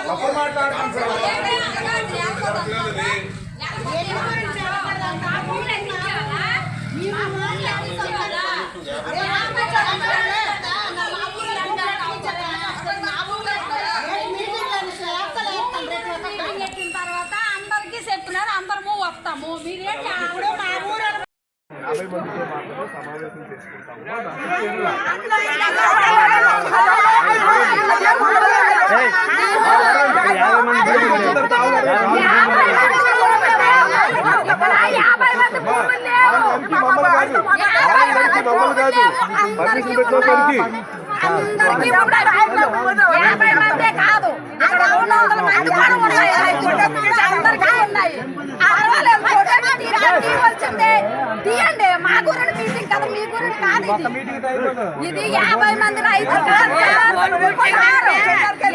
తర్వాత అందరికి చెప్తున్నారు, అందరము వస్తాము. మీరేంటి అప్పుడు మా ఊరు 50 మందితో మాత్రమే సమావేశం చేసుకుంటాము. పర్మిషన్ పెట్టుకోవడానికి అందరికీ 50 మందే కాదు, ఇక్కడ 200 మంది కూడా ఉన్నాయి. అందరికీ ఉన్నాయి. వచ్చింది తీయండి. మా గురించి మీటింగ్ కదా, మీ గురించి కాదు. ఇది 50 మంది రైతులు కాదు,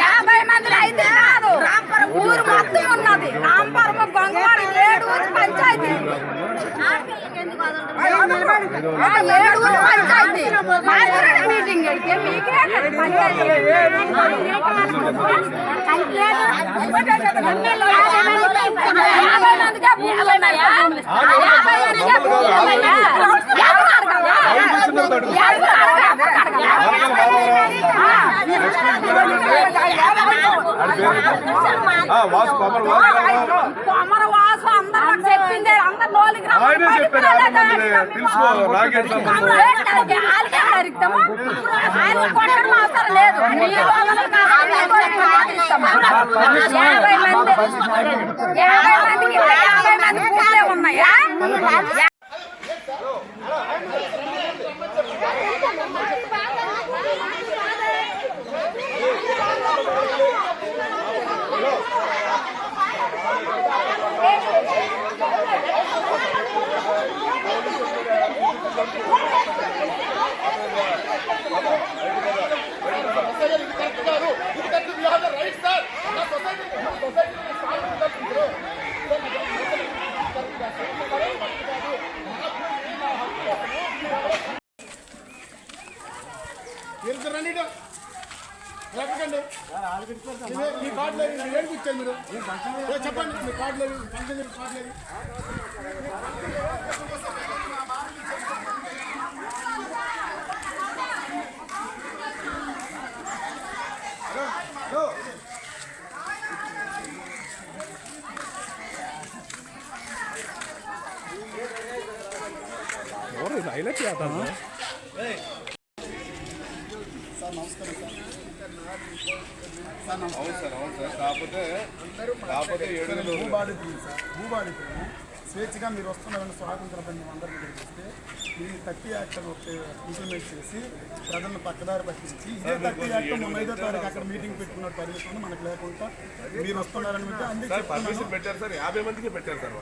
50 మంది రైతులు కాదు. ఊరు మొత్తం ఉన్నది. రాంపురం, గొంగవాడ, 7 ఊరు పంచాయతీ, 7 ఊరు పంచాయతీ. మా గురించి మీటింగ్ పెడితే మీకే 50 మందికి కొమరవాసు అందరూ చెప్పిందే. అందరు లోలికి కొట్టడం అవసరం లేదు. 50 మంది పూలే ఉన్నాయా? మీ కార్డులు ఏం కూర్చోండి మీరు చెప్పండి. మీ కార్డులు హైలైట్ చేస్తాను. సార్ నమస్కారం సార్. అవును సార్, అవును సార్. కాకపోతే భూబాధితులు స్వేచ్ఛగా మీరు వస్తున్నారని స్వాతంత్రం అందరికీ తెలిపిస్తే దీన్ని 30 యాక్ట్ ఇంప్లిమెంట్ చేసి ప్రజలను పక్కదారి పట్టించి ఇదే 30 యాక్ట్ 5వ తారీఖు అక్కడ మీటింగ్ పెట్టుకున్న పర్మిషన్ మనకు లేకుండా మీరు వస్తున్నారని పర్మిషన్ పెట్టారు సార్. 50 మందికి పెట్టారు సార్.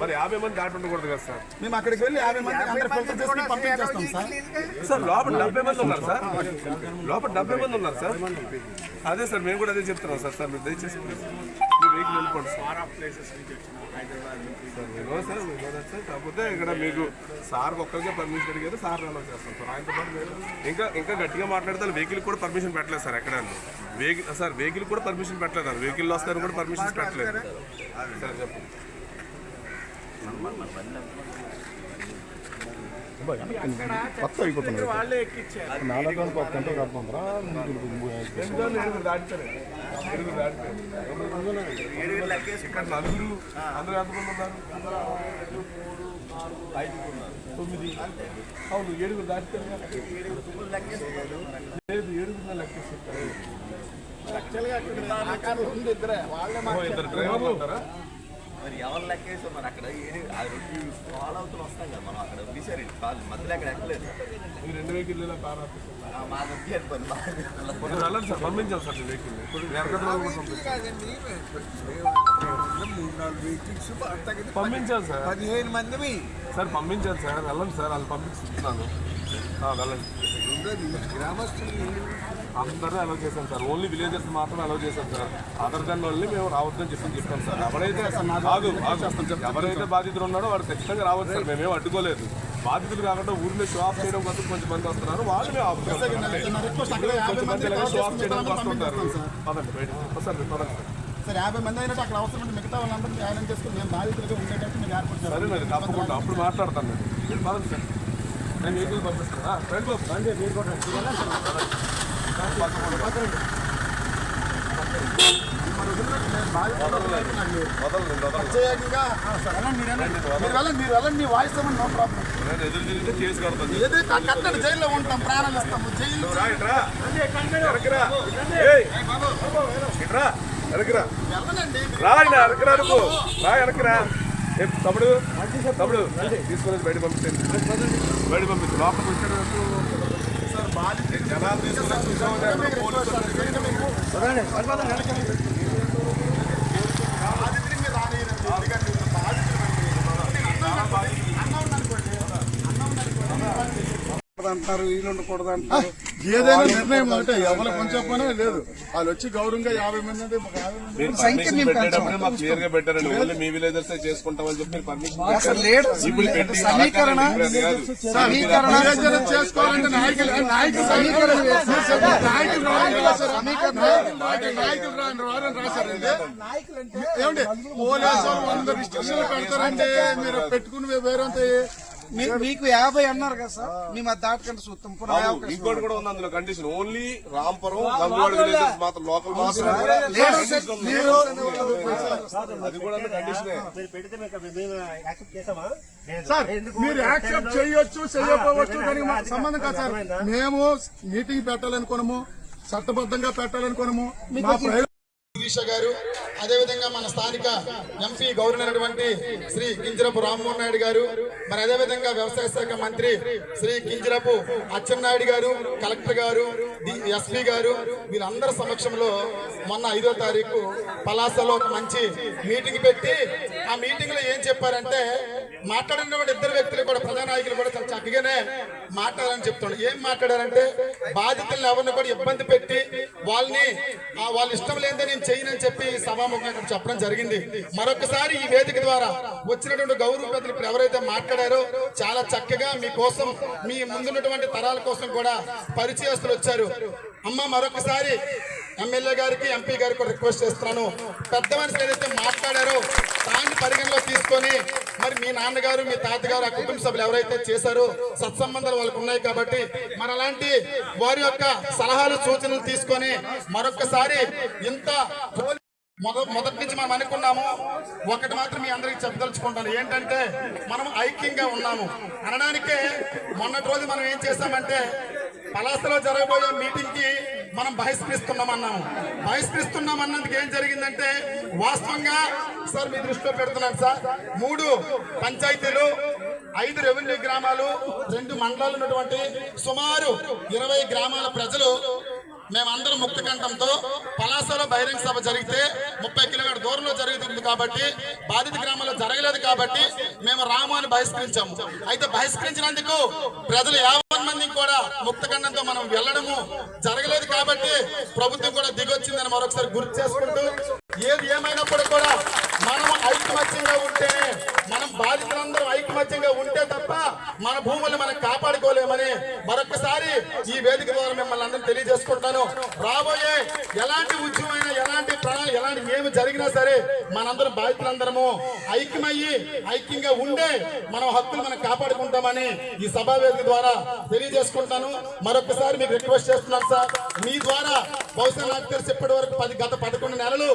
మరి 50 మంది దాటి ఉండకూడదు కదా సార్. మేము అక్కడికి వెళ్ళి 50 మంది అందరూ ఫిల్టర్ చేసి పంపించేస్తాం సార్. సార్ లోపల 70 మంది ఉన్నారు సార్. లోపల 70 మంది ఉన్నారు సార్. అదే సార్, మేము కూడా అదే చెప్తున్నాం సార్. సార్ మీరు దయచేసి మీ వెహికల్ వెళ్ళిపోండి సార్. సార్ కాకపోతే ఇక్కడ మీకు సార్ ఒక్కరికే పర్మిషన్ అడిగారు. సార్ అలౌ చేస్తాం సార్. ఆయనతో పాటు మీరు ఇంకా గట్టిగా మాట్లాడితే వెహికల్ కూడా పర్మిషన్ పెట్టలేదు సార్. ఎక్కడ సార్ వెహికల్ కూడా పర్మిషన్ పెట్టలేదు. వెహికల్లో వస్తారు కూడా పర్మిషన్ పెట్టలేదు సార్. చెప్పండి. కొత్త అయిపోతుంది. 4 గంటలు 10 గంటలు కడుతుందా? నలుగురు అందరూ ఎంతమంది ఉన్నారు? 9. అవును, 7 దాటితే లేదు. 7 లెక్కేస్తారు. ఇద్దరు డ్రైవర్లు ఉంటారా? మరి ఎవరు లెక్కేసి మరి అక్కడ ఫాలో అవుతూ వస్తాం కదా మనం. అక్కడ తీసారు కాదు, మధ్యలో అక్కడ ఎక్కలేదు. మీరు 2 వెహికల్ కారు మాకు వెళ్ళండి సార్. పంపించాలి సార్ వెహికల్. 3-4 పంపించాలి సార్. 15 మంది సార్ పంపించాలి సార్. వెళ్ళండి సార్, వాళ్ళు పంపిస్తున్నాను. వెళ్ళండి. గ్రామస్తులు అందరూ అలౌ చేశాం సార్. ఓన్లీ విలేజెస్ మాత్రం అలౌ చేశాం సార్. అదర్ దాని వాళ్ళని మేము రావద్దని చెప్పాం సార్. ఎవరైతే బాధితులు ఉన్నాడో వాడు ఖచ్చితంగా రావచ్చు సార్. మేమేం అడ్డుకోలేదు. బాధితులు కాకుండా ఊరిని షో ఆఫ్ చేయడం కోసం కొంచెం మంది వస్తున్నారు, వాళ్ళని ఆపుతారు. నా రిక్వెస్ట్ అక్కడ 50 మంది షో ఆఫ్ చేయడానికి వస్తుంటారు. సార్ పదండి బయట పదండి. సార్ 50 మంది అయినట్టు అక్కడ అవసరం ఉంటే మిగతా వాళ్ళందరూ న్యాయం చేసుకుని మేము బాధితులుగా ఉండేటట్టు మీరు ఏర్పాటు చేయాలి. సరేనండి, తప్పకుండా అప్పుడు మాట్లాడతాను. నేను పదండి సార్, నేను వెహికల్ పంపిస్తాను. ఫ్రెండ్లో మీరు కూడా ప్రత్యేకంగా మీరు వెళ్ళండి, మీ వాయిస్ ఏమన్నా నో ప్రాబ్లం. ఎదురు తిరిగితే కేసు కడతాను. ఏది కట్టండి, జైల్లో ఉంటాం, ప్రాణాలు ఇస్తాము. జైలు వెళ్ళనండి. తమ్ముడు తీసుకొని బయట పంపిస్తాను. బయట పంపిస్తాను. లోపలికి వచ్చాడు సార్ బాధితులు జనాలు తీసుకుని అంటారు, వీళ్ళు ఉండకూడదు అంటారు. ఏదైనా నిర్ణయం అంటే ఎవరు కొంచెం పనే లేదు. వాళ్ళు వచ్చి గౌరవంగా 50 మంది అంటే సంఖ్య పెట్టేటప్పుడే మాకు క్లియర్ గా పెట్టారండి. ఓన్లీ మీ విలేజర్స్ చేసుకుంటామని చెప్పి పర్మిషన్ సమీకరణ చేసుకోవాలంటే నాయకులు రాశారండి. ఏమండి పోలీసు అందరు రిస్ట్రిక్షన్లు పెడతారంటే మీరు పెట్టుకుని వేరంతా మీకు 50 అన్నారు కదా సార్, మీ మధ్య దాటకంటే చూస్తాం. ఇంకోటి కూడా ఉంది అందులో కండిషన్. ఓన్లీ రాంపురం గంగవాడ విలేజెస్ మాత్రం లోకల్ మాత్రం అది కూడా కండిషన్. సార్ మీరు యాక్సెప్ట్ చేయొచ్చు చేయకపోవచ్చు, దానికి మాకు సంబంధం కాదు సార్. మేము మీటింగ్ పెట్టాలనుకోనము, చట్టబద్ధంగా పెట్టాలనుకోనము. మా శిరీష గారు, అదేవిధంగా మన స్థానిక ఎంపీ గౌరవనటువంటి శ్రీ కింజరపు రామ్మోహన్ నాయుడు గారు, మరి అదేవిధంగా వ్యవసాయ శాఖ మంత్రి శ్రీ కింజరపు అచ్చెన్నాయుడు గారు, కలెక్టర్ గారు, ఎస్పీ గారు, వీళ్ళందరి సమక్షంలో మొన్న 5వ తారీఖు పలాసలో ఒక మంచి మీటింగ్ పెట్టి ఆ మీటింగ్ లో ఏం చెప్పారంటే, మాట్లాడినటువంటి ఇద్దరు వ్యక్తులు కూడా ప్రజానాయకులు కూడా చాలా చక్కగానే మాట్లాడాలని చెప్తున్నారు. ఏం మాట్లాడారంటే, బాధితులను ఎవరిని కూడా ఇబ్బంది పెట్టి వాళ్ళని వాళ్ళ ఇష్టం లేదే నేను చేయనని చెప్పి సభాముఖంగా చెప్పడం జరిగింది. మరొకసారి ఈ వేదిక ద్వారా వచ్చినటువంటి గౌరవ పెద్దలు ఇప్పుడు ఎవరైతే మాట్లాడారో చాలా చక్కగా మీకోసం, మీ ముందున్నటువంటి తరాల కోసం కూడా పరిచయస్తులు వచ్చారు. అమ్మ మరొకసారి ఎమ్మెల్యే గారికి, ఎంపీ గారికి కూడా రిక్వెస్ట్ చేస్తున్నాను, పెద్ద మనుషులు ఏదైతే మాట్లాడారో దాన్ని పరిగణలో తీసుకొని, మరి మీ నాన్నగారు, మీ తాతగారు, ఆ కుటుంబ సభ్యులు ఎవరైతే చేశారో సత్సంబంధాలు వాళ్ళకు ఉన్నాయి కాబట్టి మరి అలాంటి వారి యొక్క సలహాలు సూచనలు తీసుకొని మరొకసారి ఇంత మొదటి నుంచి మనం అనుకున్నాము. ఒకటి మాత్రం మీ అందరికీ చెప్పదలుచుకుంటాను, ఏంటంటే మనం ఐక్యంగా ఉన్నాము అనడానికే మొన్నటి రోజు మనం ఏం చేశామంటే, పలాసలో జరగబోయే మీటింగ్ కి మనం బహిష్కరిస్తున్నామన్నందుకు ఏం జరిగిందంటే, వాస్తవంగా సార్ మీ దృష్టిలో పెడుతున్నాను సార్, 3 పంచాయతీలు, 5 రెవెన్యూ గ్రామాలు, 2 మండలాలు ఉన్నటువంటి సుమారు 20 గ్రామాల ప్రజలు మేమందరం ముక్త కంఠంతో పలాసలో బహిరంగ సభ జరిగితే 30 కిలోమీటర్ దూరంలో జరుగుతుంది కాబట్టి, బాధిత గ్రామాల్లో జరగలేదు కాబట్టి మేము రాము అని బహిష్కరించాము. అయితే బహిష్కరించినందుకు ప్రజలు 50 మందికి కూడా ముక్త కంఠంతో మనం వెళ్ళడము జరగలేదు కాబట్టి ప్రభుత్వం కూడా దిగొచ్చిందని మరొకసారి గుర్తు చేసుకుంటూ, ఏది ఏమైనప్పుడు కూడా మనం ఐకమత్యంగా ఉంటేనే, మనం బాధితులందరూ ఐకమత్యంగా ఉంటే తప్ప మన భూములు మనం కాపాడుకోలేమని మరొకసారి ఈ వేదిక ద్వారా మిమ్మల్ని అందరూ తెలియజేసుకుంటాను. రాబోయే ఎలాంటి ఉద్యమైనా, ఎలాంటి ప్రణాళిక, ఎలాంటి ఏమి జరిగినా సరే మనందరం బాధితులందరము ఐక్యంగా ఉండే మన హక్కులు మనం కాపాడుకుంటామని ఈ సభా వేదిక ద్వారా తెలియజేసుకుంటాను. మరొకసారి మీకు రిక్వెస్ట్ చేస్తున్నాను సార్, మీ ద్వారా బహుశా నాకు తెలిసి ఇప్పటి వరకు గత 11 నెలలు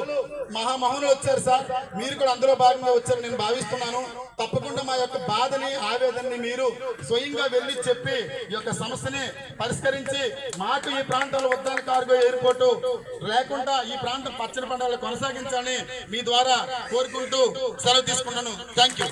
మహామహులు వచ్చారు సార్, మీరు కూడా అందులో భాగంగా వచ్చారు నేను భావిస్తున్నాను. తప్పకుండా మా యొక్క బాధని, ఆవేదనని మీరు స్వయంగా వెళ్ళి చెప్పి ఈ యొక్క సమస్యని పరిష్కరించి మాకు ఈ ప్రాంతంలో ఉద్దాన కార్గో ఎయిర్పోర్టు లేకుండా ఈ ప్రాంతం పచ్చని పండుగలు కొనసాగించాలని మీ ద్వారా కోరుకుంటూ సెలవు తీసుకుంటాను. Thank you.